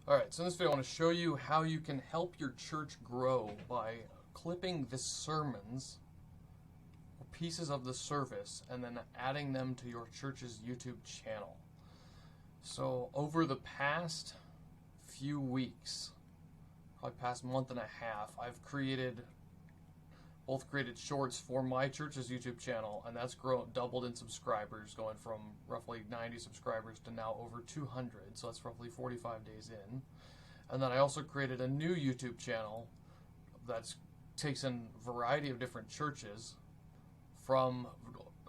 Alright, so in this video I want to show you how you can help your church grow by clipping the sermons or pieces of the service and then adding them to your church's YouTube channel. So over the past few weeks, probably past month and a half, I've created shorts for my church's YouTube channel, and that's doubled in subscribers, going from roughly 90 subscribers to now over 200, so that's roughly 45 days in. And then I also created a new YouTube channel that takes in a variety of different churches from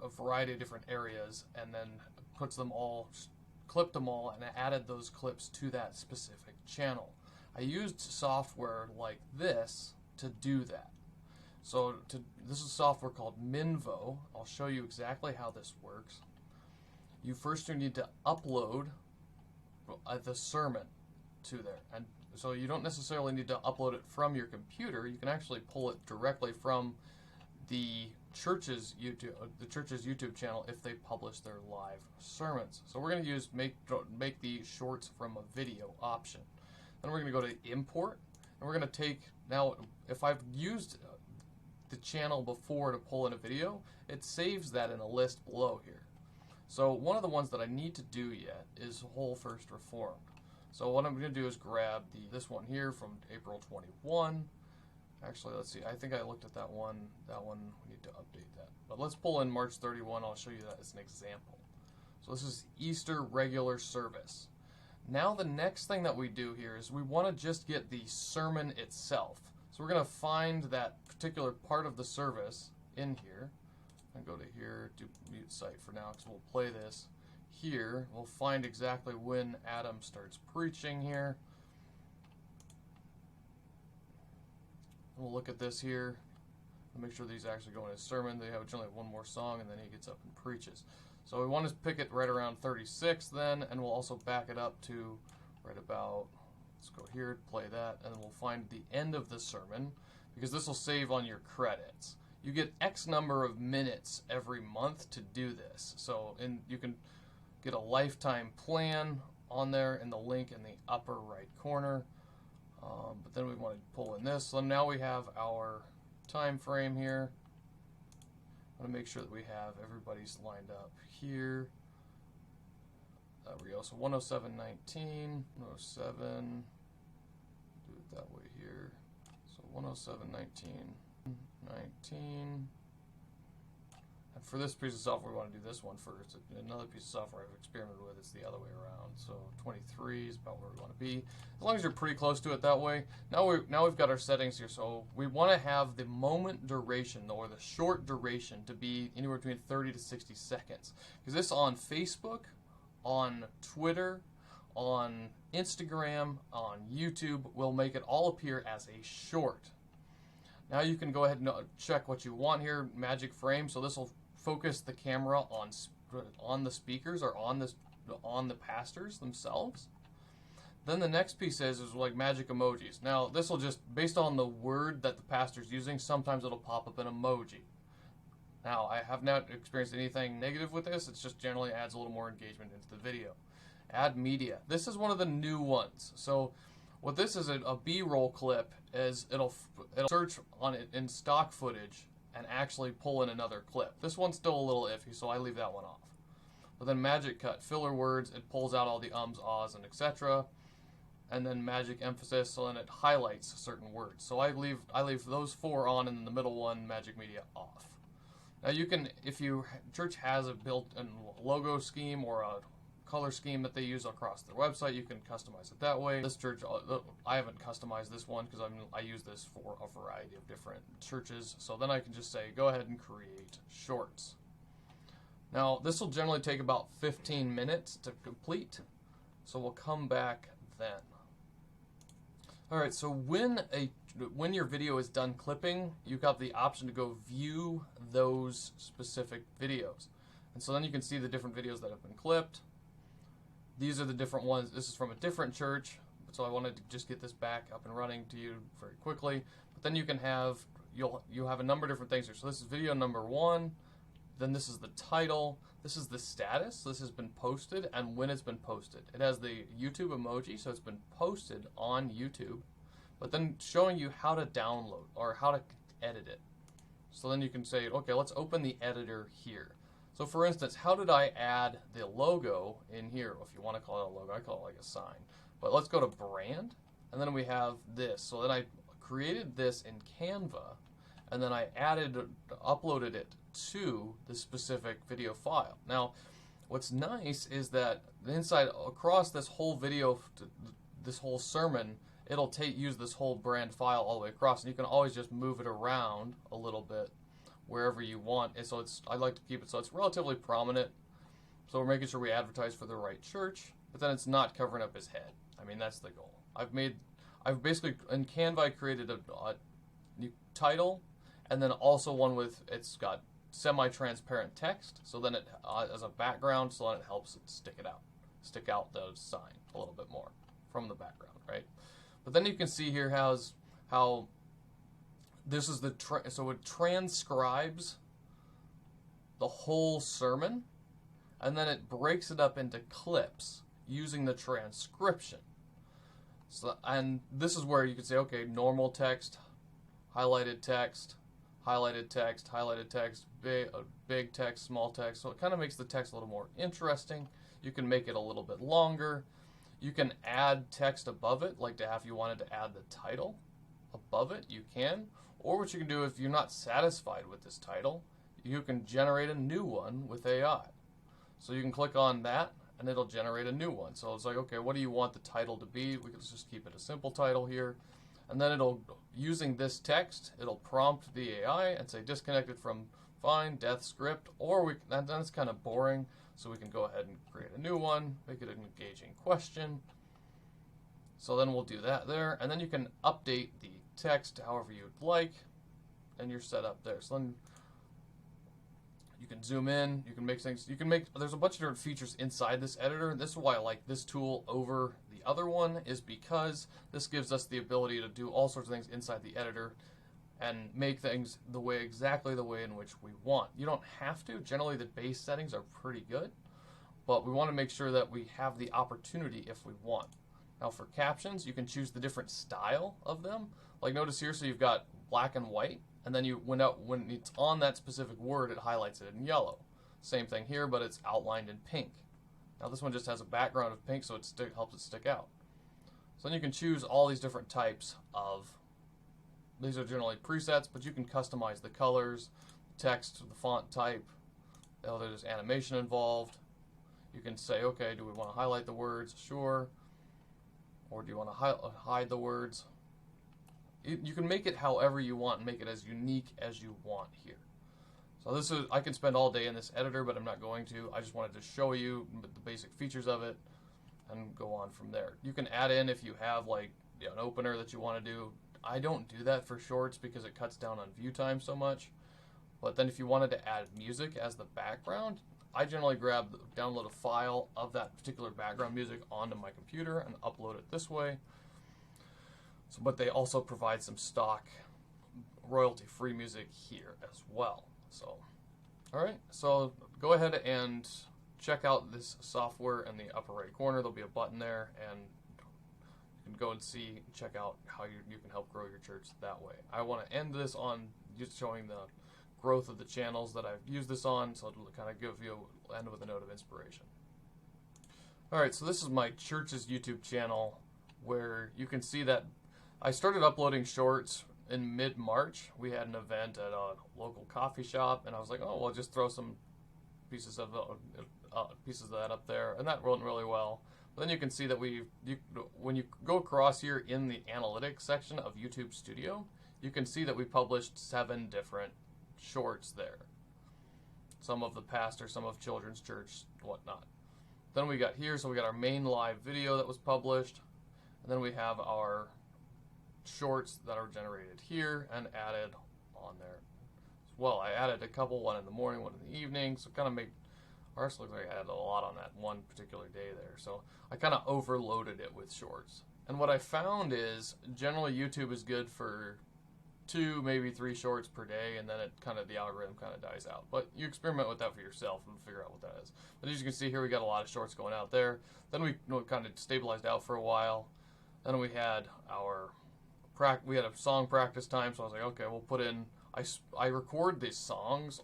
a variety of different areas and then clipped them all, and added those clips to that specific channel. I used software like this to do that. So this is software called Minvo. I'll show you exactly how this works. You need to upload the sermon to there, and so you don't necessarily need to upload it from your computer. You can actually pull it directly from the church's YouTube channel if they publish their live sermons. So we're going to make the shorts from a video option. Then we're going to go to import, and we're going to take, now if I've used the channel before to pull in a video, it saves that in a list below here. So one of the ones that I need to do yet is Whole First Reformed. So what I'm going to do is grab this one here from April 21. Actually, let's see, I think I looked at that one. We need to update that. But let's pull in March 31. I'll show you that as an example. So this is Easter regular service. Now the next thing that we do here is we want to just get the sermon itself. So we're going to find that particular part of the service in here. And go to here, do mute site for now because we'll play this here. We'll find exactly when Adam starts preaching here. We'll look at this here and make sure that he's actually going to his sermon. They have generally one more song and then he gets up and preaches. So we want to pick it right around 36 then, and we'll also back it up to right about, let's go here, play that, and then we'll find the end of the sermon, because this will save on your credits. You get X number of minutes every month to do this. So you can get a lifetime plan on there in the link in the upper right corner. But then we want to pull in this. So now we have our time frame here. I want to make sure that we have everybody's lined up here. There we go. So 107.19, 107. Do it that way here. So 107.19, 19. And for this piece of software, we want to do this one first. Another piece of software I've experimented with, it's the other way around. So 23 is about where we want to be. As long as you're pretty close to it that way. Now we've got our settings here. So we want to have the moment duration, or the short duration, to be anywhere between 30 to 60 seconds. Because this on Facebook, on Twitter, on Instagram, on YouTube, will make it all appear as a short. Now you can go ahead and check what you want here, magic frame. So this will focus the camera on the speakers, or on the pastors themselves. Then the next piece is like magic emojis. Now this will just, based on the word that the pastor's using, sometimes it'll pop up an emoji. Now I have not experienced anything negative with this. It just generally adds a little more engagement into the video. Add media. This is one of the new ones. So what this is, a B-roll clip, is it'll search on it in stock footage and actually pull in another clip. This one's still a little iffy, so I leave that one off. But then magic cut, filler words, it pulls out all the ums, ahs, and etc. And then magic emphasis, so then it highlights certain words. So I leave those four on, and then the middle one, magic media, off. Now you can, if your church has a built-in logo scheme or a color scheme that they use across their website, you can customize it that way. This church, I haven't customized this one because I use this for a variety of different churches. So then I can just say, go ahead and create shorts. Now this will generally take about 15 minutes to complete, so we'll come back then. Alright, so when your video is done clipping, you've got the option to go view those specific videos. And so then you can see the different videos that have been clipped. These are the different ones. This is from a different church, so I wanted to just get this back up and running to you very quickly. But then you can you'll have a number of different things here. So this is video number 1, then this is the title, This is the status. This has been posted and when it's been posted. It has the YouTube emoji, so it's been posted on YouTube, but then showing you how to download or how to edit it. So then you can say, okay, let's open the editor here. So for instance, how did I add the logo in here? If you want to call it a logo, I call it like a sign. But let's go to brand, and then we have this. So then I created this in Canva, and then I uploaded it to the specific video file. Now, what's nice is that inside, across this whole video, this whole sermon, it'll use this whole brand file all the way across, and you can always just move it around a little bit wherever you want. And so I like to keep it so it's relatively prominent. So we're making sure we advertise for the right church, but then it's not covering up his head. I mean, that's the goal. I've basically, in Canva, I created a new title, and then also one with, it's got semi-transparent text, so then it as a background, so then it helps it stick out the sign a little bit more from the background, right? But then you can see here how this is so it transcribes the whole sermon, and then it breaks it up into clips using the transcription. So, and this is where you can say, okay, normal text, highlighted text, highlighted text, highlighted text, big text, small text. So it kind of makes the text a little more interesting. You can make it a little bit longer. You can add text above it, like if you wanted to add the title above it, you can. Or what you can do if you're not satisfied with this title, you can generate a new one with AI. So you can click on that, and it'll generate a new one. So it's like, okay, what do you want the title to be? We can just keep it a simple title here. And then using this text, it'll prompt the AI and say disconnected from fine, death script, or and then it's kind of boring, so we can go ahead and create a new one, make it an engaging question. So then we'll do that there, and then you can update the text however you'd like, and you're set up there. So then you can zoom in, you can make things, there's a bunch of different features inside this editor. This is why I like this tool over the other one, is because this gives us the ability to do all sorts of things inside the editor and make things exactly the way in which we want. You don't have to. Generally, the base settings are pretty good, but we want to make sure that we have the opportunity if we want. Now for captions, you can choose the different style of them. Like notice here, so you've got black and white, and then when it's on that specific word, it highlights it in yellow. Same thing here, but it's outlined in pink. Now this one just has a background of pink, so it helps it stick out. So then you can choose all these different types of, these are generally presets, but you can customize the colors, text, the font type. There's animation involved. You can say, okay, do we want to highlight the words? Sure. Or do you want to hide the words? You can make it however you want and make it as unique as you want here. So I can spend all day in this editor, but I'm not going to. I just wanted to show you the basic features of it and go on from there. You can add in if you have like an opener that you want to do. I don't do that for shorts because it cuts down on view time so much. But then if you wanted to add music as the background, I generally download a file of that particular background music onto my computer and upload it this way. So, but they also provide some stock royalty-free music here as well. So, all right, so go ahead and check out this software in the upper right corner. There'll be a button there, and you can go and check out how you can help grow your church that way. I want to end this on just showing the growth of the channels that I've used this on, so it'll kind of end with a note of inspiration. All right, so this is my church's YouTube channel, where you can see that I started uploading shorts in mid-March. We had an event at a local coffee shop, and I was like, oh, well, just throw some pieces of that up there, and that went really well. But then you can see that when you go across here in the analytics section of YouTube Studio, you can see that we published 7 different shorts there. Some of the pastor, some of children's church, whatnot. Then we got here, so we got our main live video that was published, and then we have our shorts that are generated here and added on there as well. I added a couple, one in the morning, one in the evening, so kind of ours looks like I added a lot on that one particular day there. So I kind of overloaded it with shorts. And what I found is generally YouTube is good for 2, maybe 3 shorts per day, and then the algorithm kind of dies out. But you experiment with that for yourself and figure out what that is. But as you can see here, we got a lot of shorts going out there. Then we kind of stabilized out for a while. Then we had a song practice time, so I was like, okay, we'll put in. I record these songs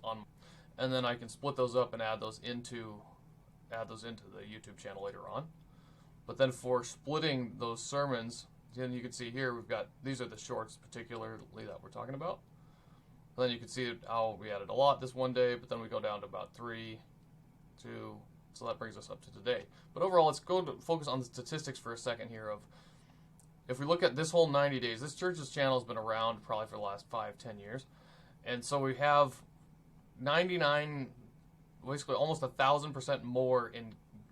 and then I can split those up and add those into the YouTube channel later on. But then for splitting those sermons, then you can see here these are the shorts particularly that we're talking about. And then you can see how we added a lot this one day, but then we go down to about 3, 2, so that brings us up to today. But overall, let's go to focus on the statistics for a second here of, if we look at this whole 90 days, this church's channel has been around probably for the last 5-10 years. And so we have 99, basically almost 1,000% more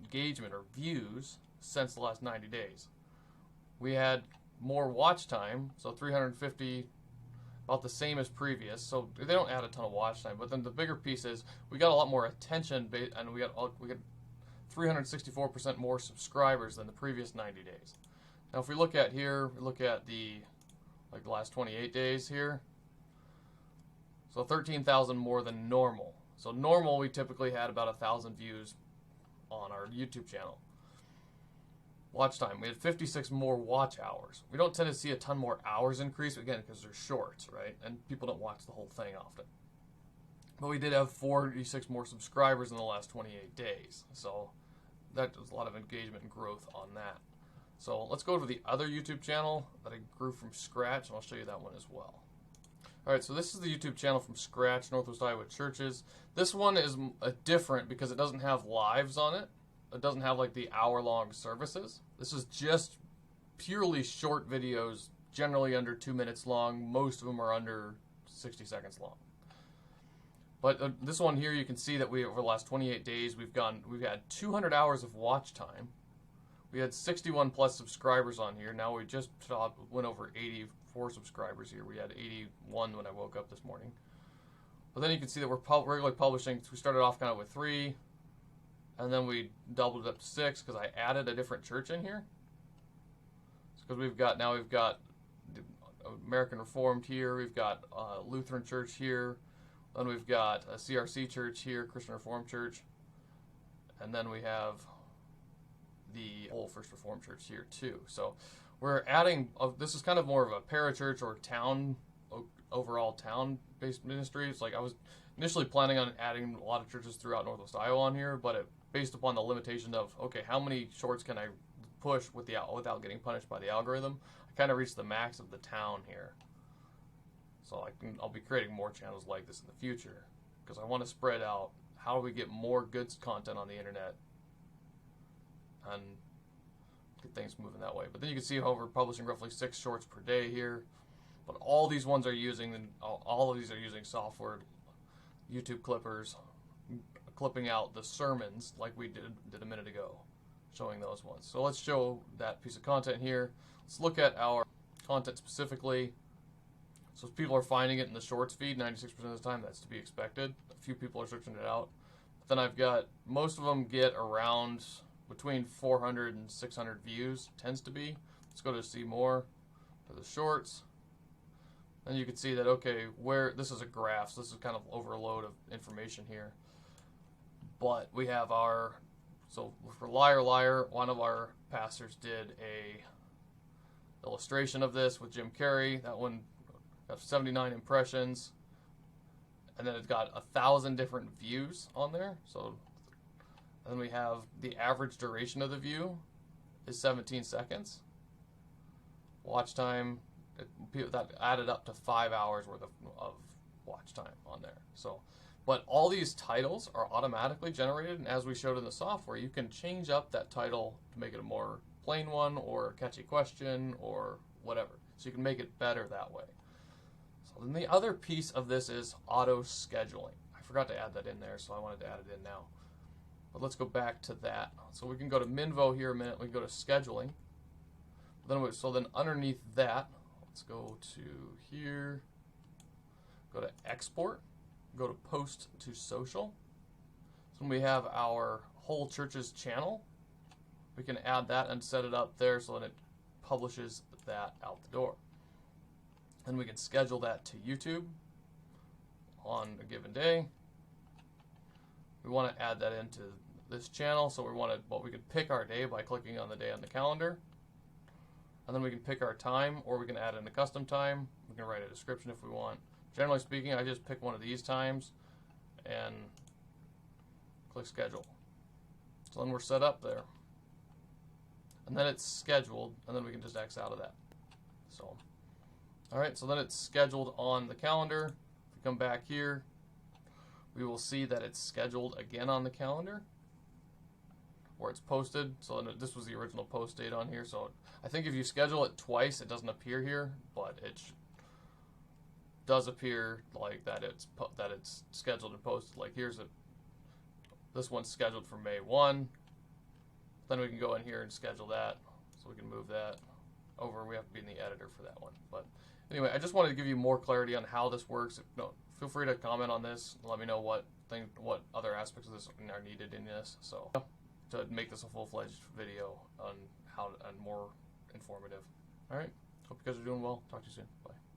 engagement or views since the last 90 days. We had more watch time, so 350, about the same as previous. So they don't add a ton of watch time, but then the bigger piece is we got a lot more attention, and we got 364% more subscribers than the previous 90 days. Now, if we look at here, we look at the last 28 days here. So 13,000 more than normal. So normal, we typically had about 1,000 views on our YouTube channel. Watch time, we had 56 more watch hours. We don't tend to see a ton more hours increase, again, because they're shorts, right? And people don't watch the whole thing often. But we did have 46 more subscribers in the last 28 days. So that was a lot of engagement and growth on that. So let's go to the other YouTube channel that I grew from scratch, and I'll show you that one as well. Alright, so this is the YouTube channel from scratch, Northwest Iowa Churches. This one is different because it doesn't have lives on it. It doesn't have the hour-long services. This is just purely short videos, generally under 2 minutes long. Most of them are under 60 seconds long. But this one here, you can see that over the last 28 days, we've had 200 hours of watch time. We had 61 plus subscribers on here. Now we just went over 84 subscribers here. We had 81 when I woke up this morning. But then you can see that we're regularly publishing. We started off kind of with 3, and then we doubled it up to 6 because I added a different church in here. Because we've got the American Reformed here. We've got Lutheran Church here. Then we've got a CRC church here, Christian Reformed Church. And then we have the whole First Reformed Church here too. So we're adding, this is kind of more of a parachurch or overall town-based ministry. It's I was initially planning on adding a lot of churches throughout Northwest Iowa on here, but based upon the limitation of, okay, how many shorts can I push without getting punished by the algorithm, I kind of reached the max of the town here. So I'll be creating more channels like this in the future because I want to spread out how do we get more good content on the internet and get things moving that way. But then you can see how we're publishing roughly 6 shorts per day here. But all these ones are using software, YouTube clippers, clipping out the sermons like we did a minute ago, showing those ones. So let's show that piece of content here. Let's look at our content specifically. So people are finding it in the shorts feed 96% of the time. That's to be expected. A few people are searching it out. But then I've got, most of them get around between 400 and 600 views, tends to be. Let's go to see more for the shorts. And you can see that, okay, this is a graph, so this is kind of overload of information here. But we have so for Liar Liar, one of our pastors did a illustration of this with Jim Carrey. That one got 79 impressions, and then it's got 1,000 different views on there. So then we have the average duration of the view is 17 seconds. Watch time, that added up to 5 hours worth of watch time on there. So, but all these titles are automatically generated, and as we showed in the software, you can change up that title to make it a more plain one or a catchy question or whatever. So you can make it better that way. So then the other piece of this is auto scheduling. I forgot to add that in there, so I wanted to add it in now. But let's go back to that. So we can go to Minvo here a minute. We can go to scheduling. So then underneath that, let's go to here, go to export, go to post to social. So when we have our whole church's channel, we can add that and set it up there so that it publishes that out the door. Then we can schedule that to YouTube on a given day. We want to add that into this channel, so we can pick our day by clicking on the day on the calendar. And then we can pick our time, or we can add in a custom time. We can write a description if we want. Generally speaking, I just pick one of these times and click schedule. So then we're set up there. And then it's scheduled, and then we can just X out of that. So, alright, so then it's scheduled on the calendar. If we come back here, we will see that it's scheduled again on the calendar, where it's posted. So this was the original post date on here. So I think if you schedule it twice, it doesn't appear here, but it does appear like that it's scheduled and posted. Like this one's scheduled for May 1. Then we can go in here and schedule that. So we can move that over. We have to be in the editor for that one. But anyway, I just wanted to give you more clarity on how this works. Feel free to comment on this. Let me know what other aspects of this are needed in this. So to make this a full-fledged video on how and more informative. All right. Hope you guys are doing well. Talk to you soon. Bye.